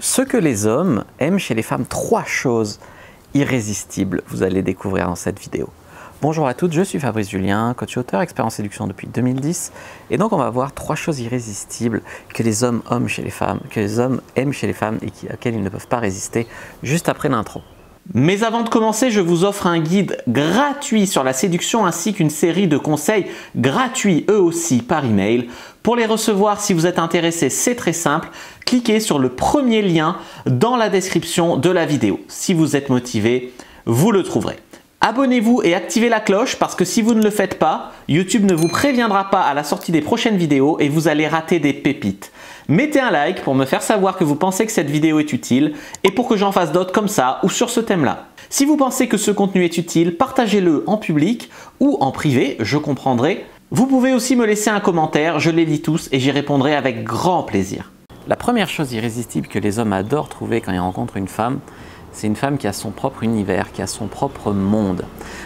Ce que les hommes aiment chez les femmes, 3 choses irrésistibles, vous allez découvrir dans cette vidéo. Bonjour à toutes, je suis Fabrice Julien, coach et auteur, expert en séduction depuis 2010. Et donc on va voir 3 choses irrésistibles que les hommes aiment chez les femmes, que les hommes aiment chez les femmes et auxquelles ils ne peuvent pas résister, juste après l'intro. Mais avant de commencer, je vous offre un guide gratuit sur la séduction ainsi qu'une série de conseils gratuits eux aussi par email. Pour les recevoir, si vous êtes intéressé, c'est très simple. Cliquez sur le premier lien dans la description de la vidéo. Si vous êtes motivé, vous le trouverez. Abonnez-vous et activez la cloche parce que si vous ne le faites pas, YouTube ne vous préviendra pas à la sortie des prochaines vidéos et vous allez rater des pépites. Mettez un like pour me faire savoir que vous pensez que cette vidéo est utile et pour que j'en fasse d'autres comme ça ou sur ce thème-là. Si vous pensez que ce contenu est utile, partagez-le en public ou en privé, je comprendrai. Vous pouvez aussi me laisser un commentaire, je les lis tous et j'y répondrai avec grand plaisir. La première chose irrésistible que les hommes adorent trouver quand ils rencontrent une femme, c'est une femme qui a son propre univers, qui a son propre monde.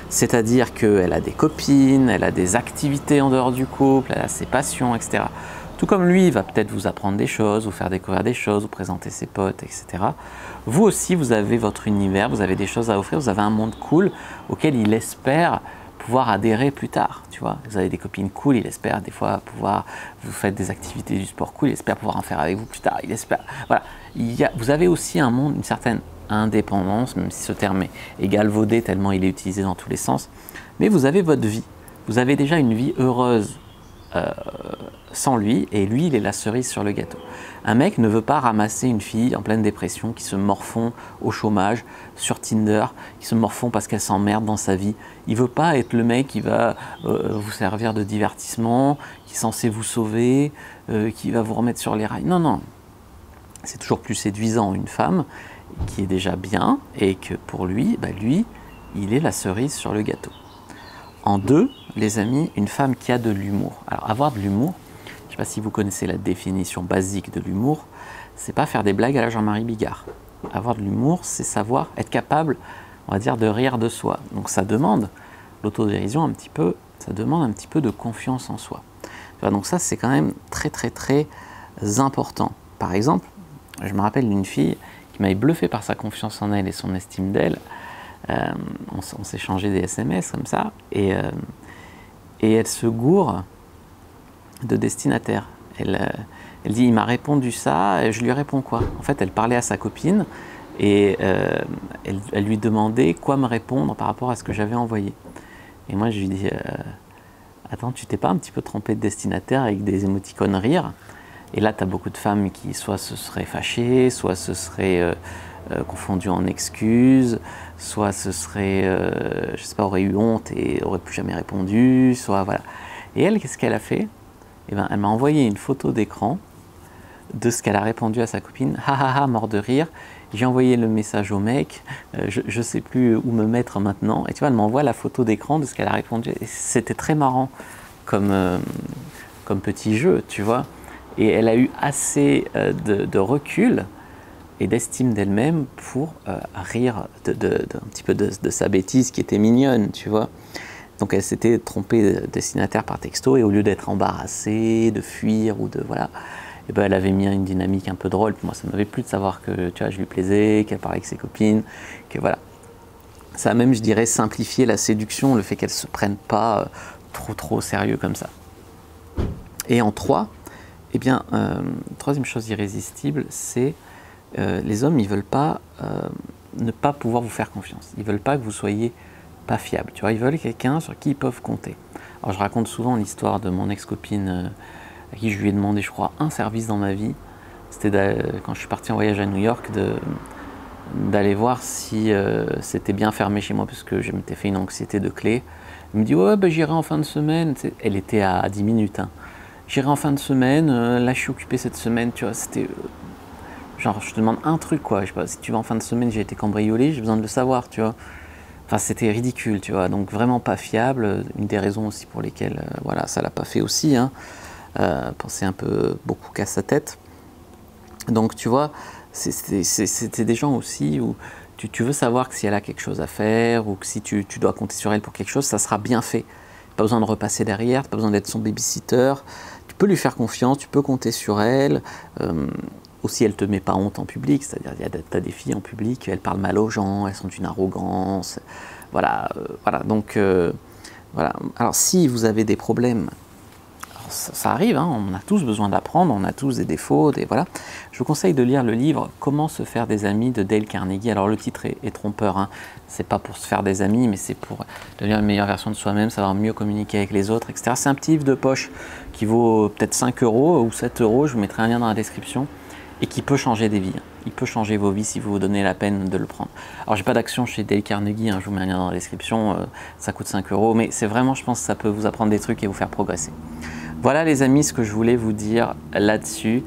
C'est-à-dire qu'elle a des copines, elle a des activités en dehors du couple, elle a ses passions, etc. Tout comme lui, il va peut-être vous apprendre des choses, vous faire découvrir des choses, vous présenter ses potes, etc. Vous aussi, vous avez votre univers, vous avez des choses à offrir, vous avez un monde cool auquel il espère pouvoir adhérer plus tard, tu vois. Vous avez des copines cool, il espère des fois pouvoir, vous faites des activités du sport cool, il espère pouvoir en faire avec vous plus tard, il espère, voilà. Vous avez aussi un monde, une certaine indépendance, même si ce terme est galvaudé tellement il est utilisé dans tous les sens, mais vous avez votre vie, vous avez déjà une vie heureuse sans lui, et lui il est la cerise sur le gâteau. Un mec ne veut pas ramasser une fille en pleine dépression qui se morfond au chômage sur Tinder, qui se morfond parce qu'elle s'emmerde dans sa vie. Il veut pas être le mec qui va vous servir de divertissement, qui est censé vous sauver, qui va vous remettre sur les rails. Non, non. C'est toujours plus séduisant une femme qui est déjà bien et que pour lui, lui, il est la cerise sur le gâteau. En 2, les amis, une femme qui a de l'humour. Alors avoir de l'humour, je ne sais pas si vous connaissez la définition basique de l'humour, c'est pas faire des blagues à la Jean-Marie Bigard. Avoir de l'humour, c'est savoir être capable, on va dire, de rire de soi. Donc ça demande l'autodérision un petit peu, ça demande un petit peu de confiance en soi. Donc ça, c'est quand même très très très important. Par exemple, je me rappelle d'une fille qui m'avait bluffé par sa confiance en elle et son estime d'elle. On s'est changé des SMS comme ça, et elle se gourre de destinataire. Elle dit, il m'a répondu ça, et je lui réponds quoi? En fait, elle parlait à sa copine, et elle lui demandait quoi me répondre par rapport à ce que j'avais envoyé. Et moi, je lui dis, attends, tu t'es pas un petit peu trompé de destinataire avec des émoticônes rire? Et là, tu as beaucoup de femmes qui soit se seraient fâchées, soit se seraient confondues en excuses, soit se seraient, je sais pas, auraient eu honte et auraient plus jamais répondu, soit voilà. Et elle, qu'est-ce qu'elle a fait? Eh ben, elle m'a envoyé une photo d'écran de ce qu'elle a répondu à sa copine. Ha ha ha, mort de rire. J'ai envoyé le message au mec, je sais plus où me mettre maintenant. Et tu vois, elle m'envoie la photo d'écran de ce qu'elle a répondu. Et c'était très marrant comme petit jeu, tu vois. Et elle a eu assez de recul et d'estime d'elle-même pour rire un petit peu de sa bêtise qui était mignonne, tu vois. Donc elle s'était trompée de destinataire par texto, et au lieu d'être embarrassée, de fuir ou de voilà, et ben elle avait mis une dynamique un peu drôle. Pour moi, ça m'avait plu de savoir que tu vois, je lui plaisais, qu'elle parlait avec ses copines, que voilà. Ça a même, je dirais, simplifié la séduction, le fait qu'elle se prenne pas trop au sérieux comme ça. Et en 3, eh bien, troisième chose irrésistible, c'est les hommes, ils veulent pas ne pas pouvoir vous faire confiance. Ils veulent pas que vous soyez pas fiable. Tu vois, ils veulent quelqu'un sur qui ils peuvent compter. Alors, je raconte souvent l'histoire de mon ex-copine à qui je lui ai demandé, je crois, un service dans ma vie. C'était quand je suis parti en voyage à New York, d'aller voir si c'était bien fermé chez moi, parce que je m'étais fait une anxiété de clé. Elle me dit, ouais, ben, j'irai en fin de semaine. Elle était à 10 minutes. Hein. J'irai en fin de semaine, là je suis occupé cette semaine, tu vois, c'était genre je te demande un truc quoi, je sais pas, si tu vas en fin de semaine, j'ai été cambriolé, j'ai besoin de le savoir, tu vois. Enfin c'était ridicule, tu vois, donc vraiment pas fiable, une des raisons aussi pour lesquelles, voilà, ça l'a pas fait aussi, hein, penser un peu beaucoup qu'à sa tête. Donc tu vois, c'était des gens aussi où tu veux savoir que si elle a quelque chose à faire, ou que si tu dois compter sur elle pour quelque chose, ça sera bien fait. Pas besoin de repasser derrière, pas besoin d'être son babysitter. Tu peux lui faire confiance, tu peux compter sur elle. aussi, elle ne te met pas honte en public, c'est-à-dire tu as des filles en public, elles parlent mal aux gens, elles sont d'une arrogance, voilà, donc voilà. Alors si vous avez des problèmes, ça arrive, hein, on a tous besoin d'apprendre, on a tous des défauts, voilà. Je vous conseille de lire le livre « Comment se faire des amis » de Dale Carnegie. Alors le titre est trompeur, hein. C'est pas pour se faire des amis, mais c'est pour devenir une meilleure version de soi-même, savoir mieux communiquer avec les autres, etc. C'est un petit livre de poche qui vaut peut-être 5 € ou 7 €, je vous mettrai un lien dans la description, et qui peut changer des vies. Il peut changer vos vies si vous vous donnez la peine de le prendre. Alors j'ai pas d'action chez Dale Carnegie, hein, je vous mets un lien dans la description, ça coûte 5 €, mais c'est vraiment, je pense que ça peut vous apprendre des trucs et vous faire progresser. Voilà les amis, ce que je voulais vous dire là-dessus,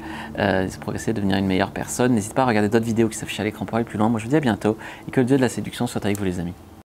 progresser, devenir une meilleure personne. N'hésitez pas à regarder d'autres vidéos qui s'affichent à l'écran pour aller plus loin. Moi je vous dis à bientôt et que le dieu de la séduction soit avec vous les amis.